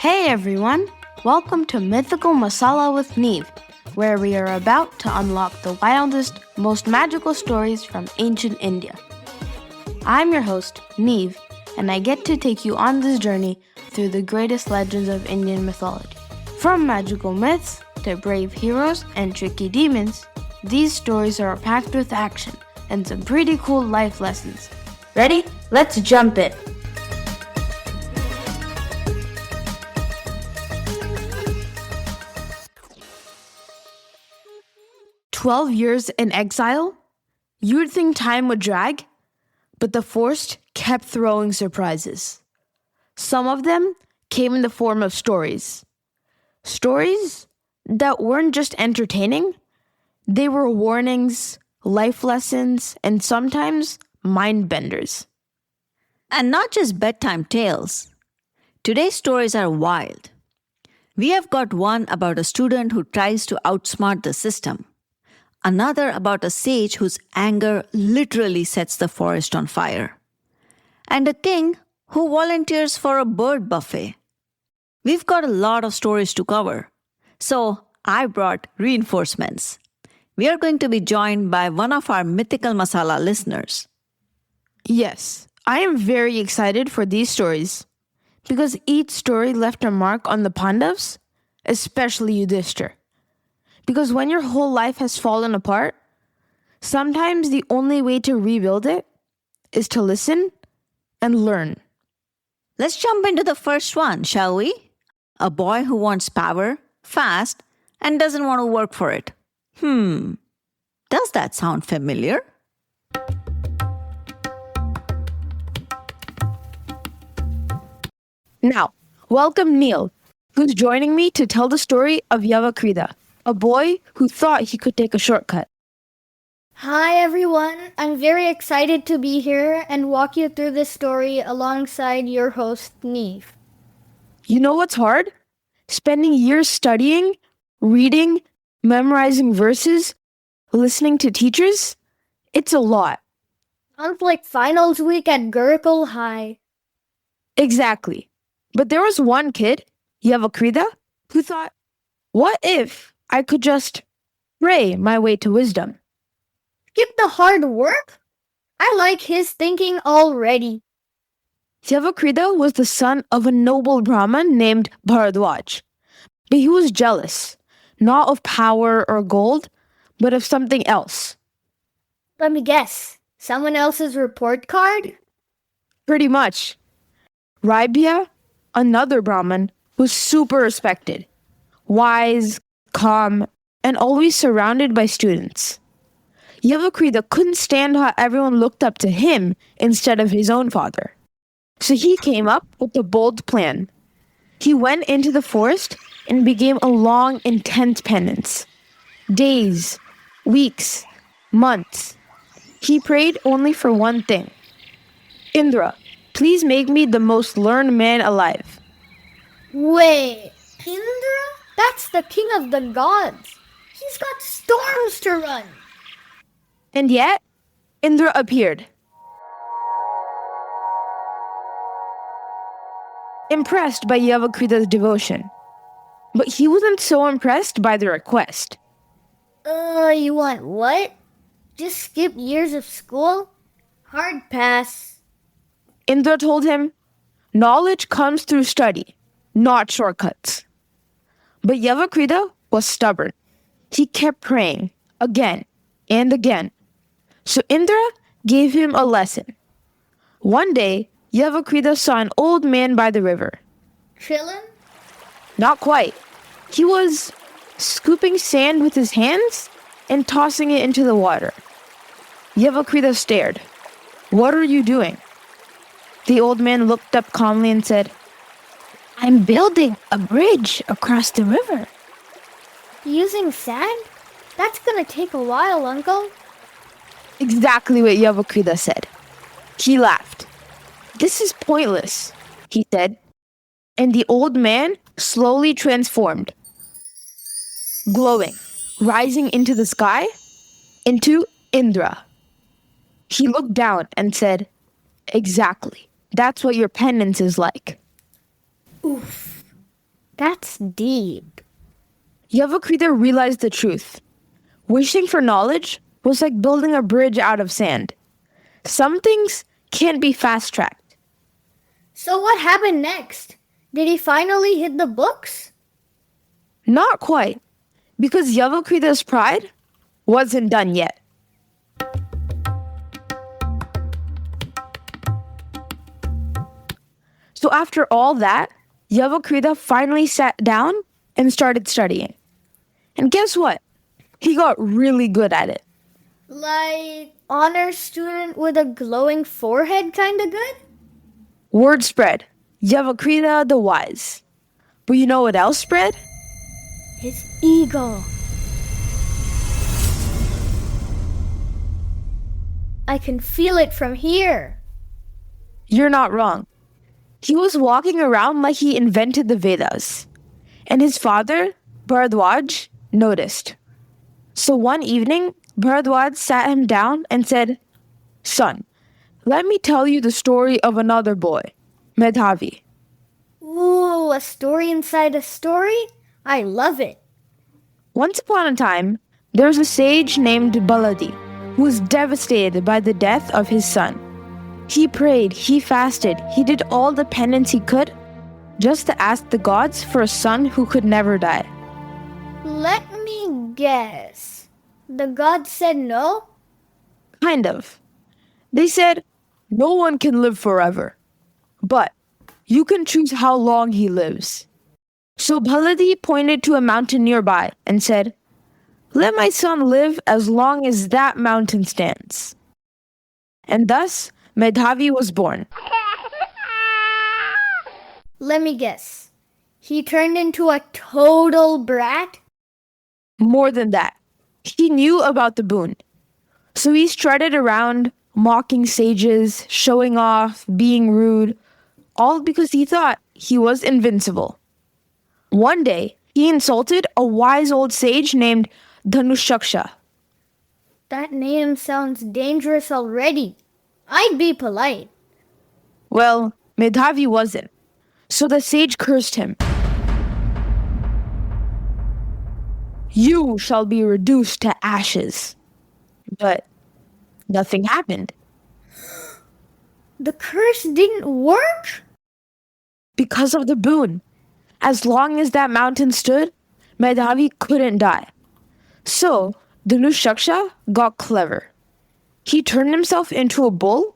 Hey everyone! Welcome to Mythical Masala with Neve, where we are about to unlock the wildest, most magical stories from ancient India. I'm your host, Neve, and I get to take you on this journey through the greatest legends of Indian mythology. From magical myths to brave heroes and tricky demons, these stories are packed with action and some pretty cool life lessons. Ready? Let's jump in! "12 years in exile? You'd think time would drag, but the forest kept throwing surprises. Some of them came in the form of stories. Stories that weren't just entertaining, they were warnings, life lessons, and sometimes mind benders. And not just bedtime tales. Today's stories are wild. We have got one about a student who tries to outsmart the system, another about a sage whose anger literally sets the forest on fire, and a king who volunteers for a bird buffet. We've got a lot of stories to cover, so I brought reinforcements. We are going to be joined by one of our Mythical Masala listeners. Yes, I am very excited for these stories, because each story left a mark on the Pandavas, especially Yudhishthir. Because when your whole life has fallen apart, sometimes the only way to rebuild it is to listen and learn. Let's jump into the first one, shall we? A boy who wants power, fast, and doesn't want to work for it. Does that sound familiar? Now, welcome Neil, who's joining me to tell the story of Yavakrida, a boy who thought he could take a shortcut. Hi everyone, I'm very excited to be here and walk you through this story alongside your host, Neve. You know what's hard? Spending years studying, reading, memorizing verses, listening to teachers? It's a lot. Sounds like finals week at Gurukul High. Exactly. But there was one kid, Yavakrida, who thought, what if I could just pray my way to wisdom? Skip the hard work? I like his thinking already. Yavakrida was the son of a noble Brahmin named Bharadwaj. But he was jealous, not of power or gold, but of something else. Let me guess, someone else's report card? Pretty much. Raibhya, another Brahmin, was super respected, wise, calm, and always surrounded by students. Yavakrida couldn't stand how everyone looked up to him instead of his own father. So he came up with a bold plan. He went into the forest and began a long, intense penance. Days, weeks, months. He prayed only for one thing. Indra, please make me the most learned man alive. Wait, Indra? That's the king of the gods. He's got storms to run. And yet, Indra appeared. Impressed by Yavakrida's devotion. But he wasn't so impressed by the request. You want what? Just skip years of school? Hard pass. Indra told him, knowledge comes through study, not shortcuts. But Yavakrida was stubborn. He kept praying again and again. So Indra gave him a lesson. One day, Yavakrida saw an old man by the river. Chillin'? Not quite. He was scooping sand with his hands and tossing it into the water. Yavakrida stared. What are you doing? The old man looked up calmly and said, I'm building a bridge across the river. Using sand? That's gonna take a while, Uncle. Exactly what Yavakrida said. He laughed. This is pointless, he said. And the old man slowly transformed, glowing, rising into the sky, into Indra. He looked down and said, exactly. That's what your penance is like. Oof. That's deep. Yavakrida realized the truth. Wishing for knowledge was like building a bridge out of sand. Some things can't be fast-tracked. So what happened next? Did he finally hit the books? Not quite, because Yavakrida's pride wasn't done yet. So after all that, Yavakrida finally sat down and started studying. And guess what? He got really good at it. Like honor student with a glowing forehead kinda good? Word spread. Yavakrida the wise. But you know what else spread? His ego. I can feel it from here. You're not wrong. He was walking around like he invented the Vedas. And his father, Bharadwaj, noticed. So one evening, Bharadwaj sat him down and said, "Son, let me tell you the story of another boy, Medhavi." Ooh, a story inside a story? I love it. Once upon a time, there was a sage named Baladi who was devastated by the death of his son. He prayed, he fasted, he did all the penance he could just to ask the gods for a son who could never die. Let me guess. The gods said no? Kind of. They said, no one can live forever, but you can choose how long he lives. So Baladi pointed to a mountain nearby and said, "Let my son live as long as that mountain stands." And thus, Medhavi was born. Let me guess. He turned into a total brat? More than that, he knew about the boon. So he strutted around, mocking sages, showing off, being rude, all because he thought he was invincible. One day, he insulted a wise old sage named Dhanushaksha. That name sounds dangerous already. I'd be polite. Well, Medhavi wasn't. So the sage cursed him. "You shall be reduced to ashes." But nothing happened. The curse didn't work? Because of the boon. As long as that mountain stood, Medhavi couldn't die. So, Dhanushaksha got clever. He turned himself into a bull,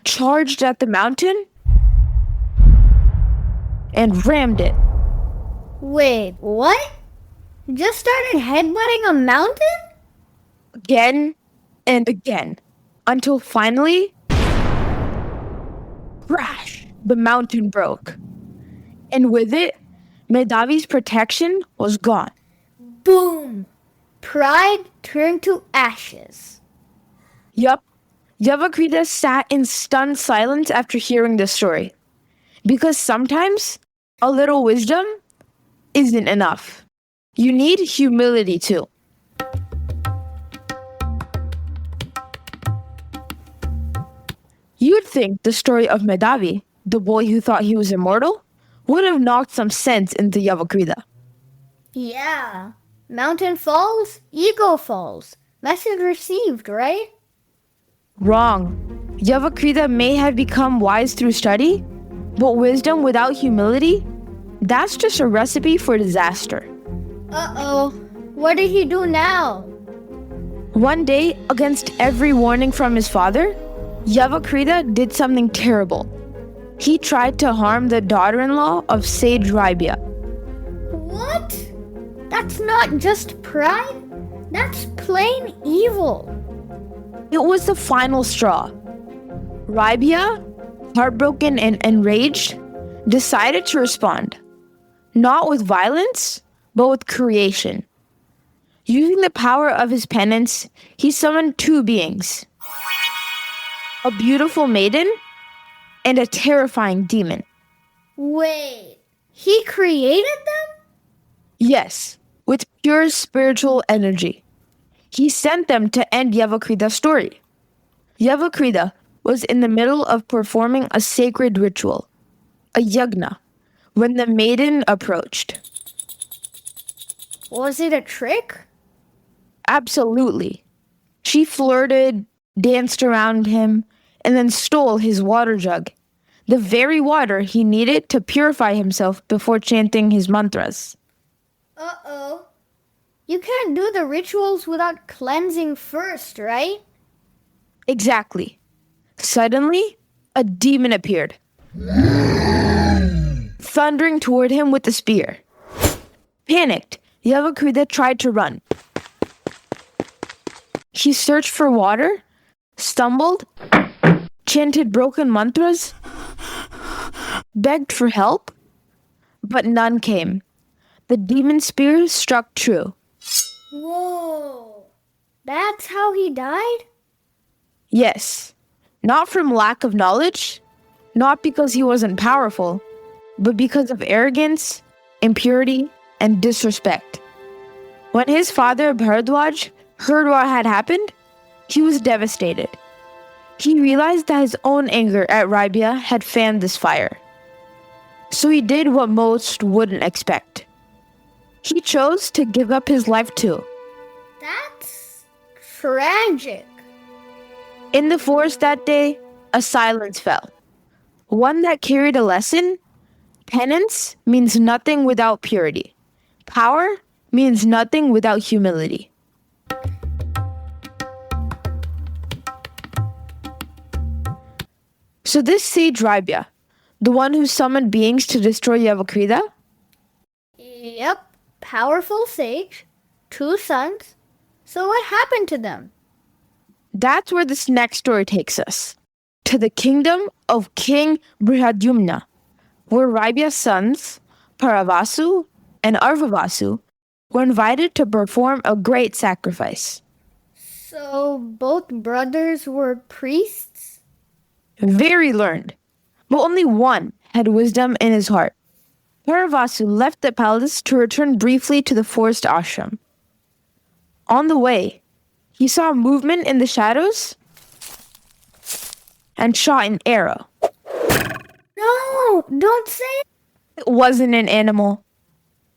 charged at the mountain, and rammed it. Wait, what? Just started headbutting a mountain? Again and again, until finally, crash, the mountain broke. And with it, Medhavi's protection was gone. Boom! Pride turned to ashes. Yup, Yavakrida sat in stunned silence after hearing this story. Because sometimes, a little wisdom isn't enough. You need humility too. You'd think the story of Medhavi, the boy who thought he was immortal, would have knocked some sense into Yavakrida. Yeah. Mountain falls, ego falls. Message received, right? Wrong. Yavakrida may have become wise through study, but wisdom without humility, that's just a recipe for disaster. Uh-oh. What did he do now? One day, against every warning from his father, Yavakrida did something terrible. He tried to harm the daughter-in-law of sage Raibhya. What? That's not just pride. That's plain evil. It was the final straw. Raibhya, heartbroken and enraged, decided to respond. Not with violence, but with creation. Using the power of his penance, he summoned two beings. A beautiful maiden and a terrifying demon. Wait, he created them? Yes, with pure spiritual energy. He sent them to end Yavakrida's story. Yavakrida was in the middle of performing a sacred ritual, a yagna, when the maiden approached. Was it a trick? Absolutely. She flirted, danced around him, and then stole his water jug, the very water he needed to purify himself before chanting his mantras. Uh-oh. You can't do the rituals without cleansing first, right? Exactly. Suddenly, a demon appeared, thundering toward him with a spear. Panicked, Yavakrida tried to run. He searched for water, stumbled, chanted broken mantras, begged for help, but none came. The demon spear struck true. Whoa. That's how he died? Yes, not from lack of knowledge, not because he wasn't powerful, but because of arrogance, impurity, and disrespect. When his father Bharadwaj heard what had happened, he was devastated. He realized that his own anger at Raibhya had fanned this fire. So he did what most wouldn't expect. He chose to give up his life too. That's tragic. In the forest that day, a silence fell. One that carried a lesson. Penance means nothing without purity. Power means nothing without humility. So this sage Raibhya, the one who summoned beings to destroy Yavakrida? Yep. Powerful sage. 2 sons. So what happened to them? That's where this next story takes us. To the kingdom of King Brihadyumna, where Raibhya's sons, Paravasu and Arvavasu, were invited to perform a great sacrifice. So both brothers were priests? Very learned, but only one had wisdom in his heart. Paravasu left the palace to return briefly to the forest ashram. On the way, he saw movement in the shadows and shot an arrow. No, don't say it. It wasn't an animal.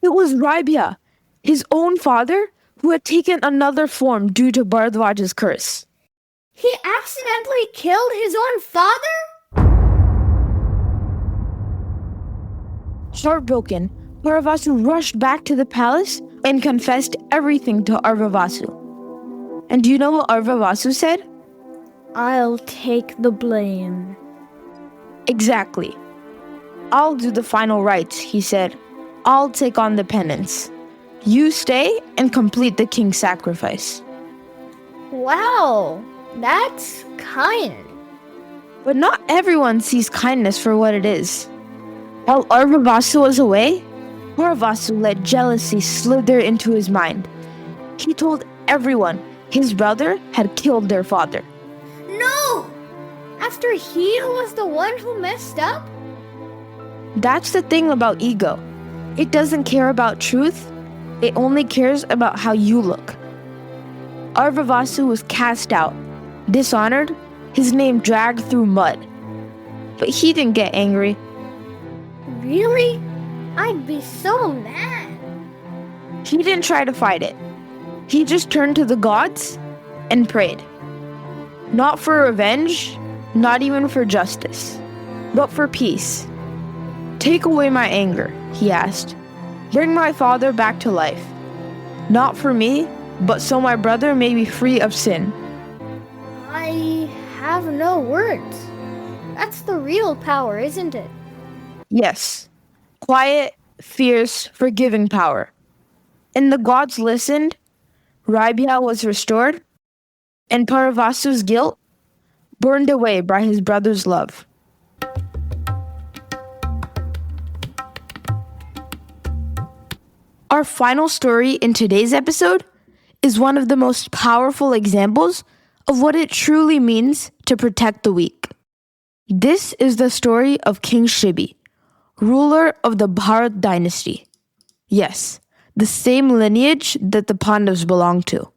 It was Raibhya, his own father, who had taken another form due to Bharadwaj's curse. He accidentally killed his own father? Heartbroken, Paravasu rushed back to the palace and confessed everything to Arvavasu. And do you know what Arvavasu said? I'll take the blame. Exactly. I'll do the final rites, he said. I'll take on the penance. You stay and complete the king's sacrifice. Wow, that's kind. But not everyone sees kindness for what it is. While Arvavasu was away, Paravasu let jealousy slither into his mind. He told everyone his brother had killed their father. No! After he was the one who messed up? That's the thing about ego. It doesn't care about truth. It only cares about how you look. Arvavasu was cast out, dishonored, his name dragged through mud. But he didn't get angry. Really? I'd be so mad. He didn't try to fight it. He just turned to the gods and prayed. Not for revenge, not even for justice, but for peace. Take away my anger, he asked. Bring my father back to life. Not for me, but so my brother may be free of sin. I have no words. That's the real power, isn't it? Yes, quiet, fierce, forgiving power. And the gods listened, Raibhya was restored, and Paravasu's guilt burned away by his brother's love. Our final story in today's episode is one of the most powerful examples of what it truly means to protect the weak. This is the story of King Shibi, ruler of the Bharat dynasty. Yes, the same lineage that the Pandavas belonged to.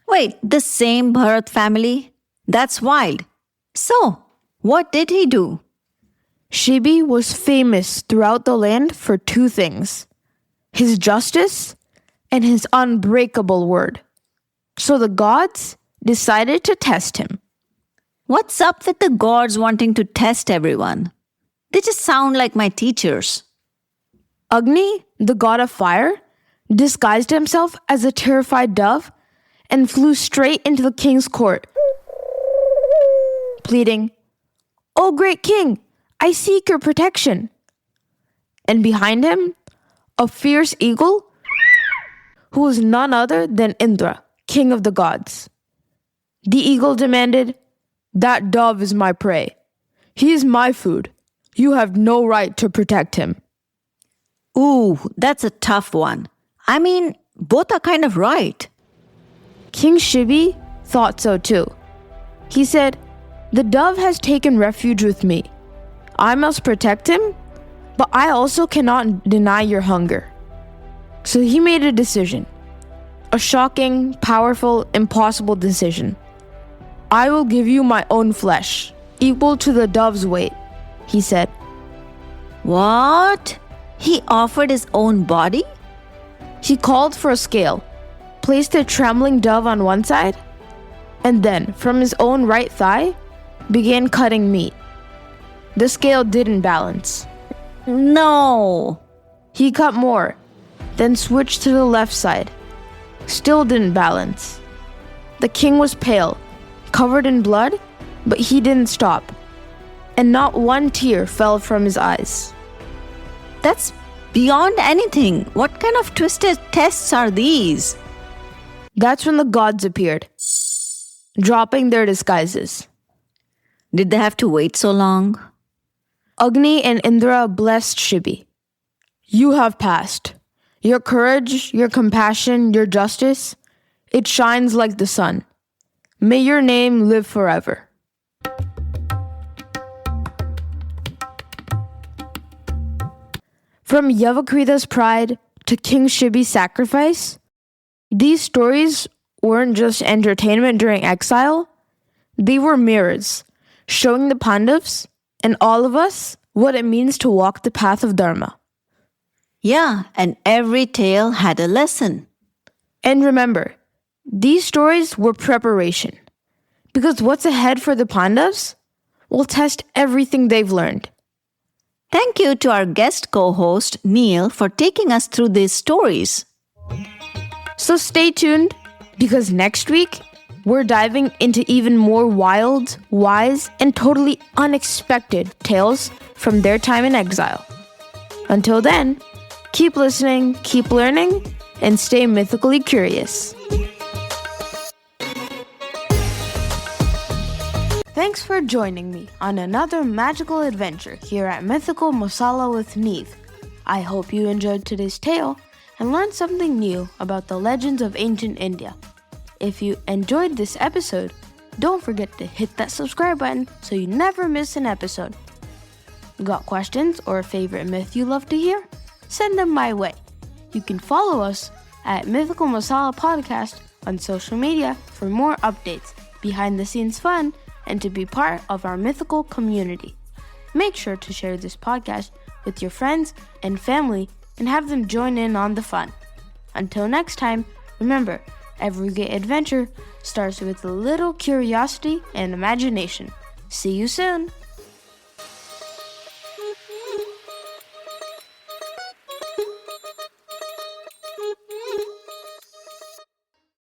Wait, the same Bharat family? That's wild. So, what did he do? Shibi was famous throughout the land for two things: his justice and his unbreakable word. So the gods decided to test him. What's up with the gods wanting to test everyone? They just sound like my teachers. Agni, the god of fire, disguised himself as a terrified dove and flew straight into the king's court, pleading, "O great king, I seek your protection." And behind him, a fierce eagle, who was none other than Indra, king of the gods. The eagle demanded, "That dove is my prey. He is my food. You have no right to protect him." Ooh, that's a tough one. I mean, both are kind of right. King Shibi thought so too. He said, "The dove has taken refuge with me. I must protect him, but I also cannot deny your hunger." So he made a decision. A shocking, powerful, impossible decision. "I will give you my own flesh, equal to the dove's weight," he said. What? He offered his own body? He called for a scale, placed the trembling dove on one side, and then, from his own right thigh, began cutting meat. The scale didn't balance. No. He cut more, then switched to the left side. Still didn't balance. The king was pale, covered in blood, but he didn't stop, and not one tear fell from his eyes. That's beyond anything. What kind of twisted tests are these? That's when the gods appeared, dropping their disguises. Did they have to wait so long? Agni and Indra blessed Shibi. "You have passed. Your courage, your compassion, your justice, it shines like the sun. May your name live forever." From Yavakrida's pride to King Shibi's sacrifice, these stories weren't just entertainment during exile, they were mirrors, showing the Pandavas and all of us what it means to walk the path of dharma. Yeah, and every tale had a lesson. And remember, these stories were preparation, because what's ahead for the Pandavas will test everything they've learned. Thank you to our guest co-host, Neil, for taking us through these stories. So stay tuned, because next week, we're diving into even more wild, wise, and totally unexpected tales from their time in exile. Until then, keep listening, keep learning, and stay mythically curious. Thanks for joining me on another magical adventure here at Mythical Masala with Neve. I hope you enjoyed today's tale and learned something new about the legends of ancient India. If you enjoyed this episode, don't forget to hit that subscribe button so you never miss an episode. Got questions or a favorite myth you love to hear? Send them my way. You can follow us at Mythical Masala Podcast on social media for more updates, behind the scenes fun, and to be part of our mythical community. Make sure to share this podcast with your friends and family and have them join in on the fun. Until next time, remember, every great adventure starts with a little curiosity and imagination. See you soon!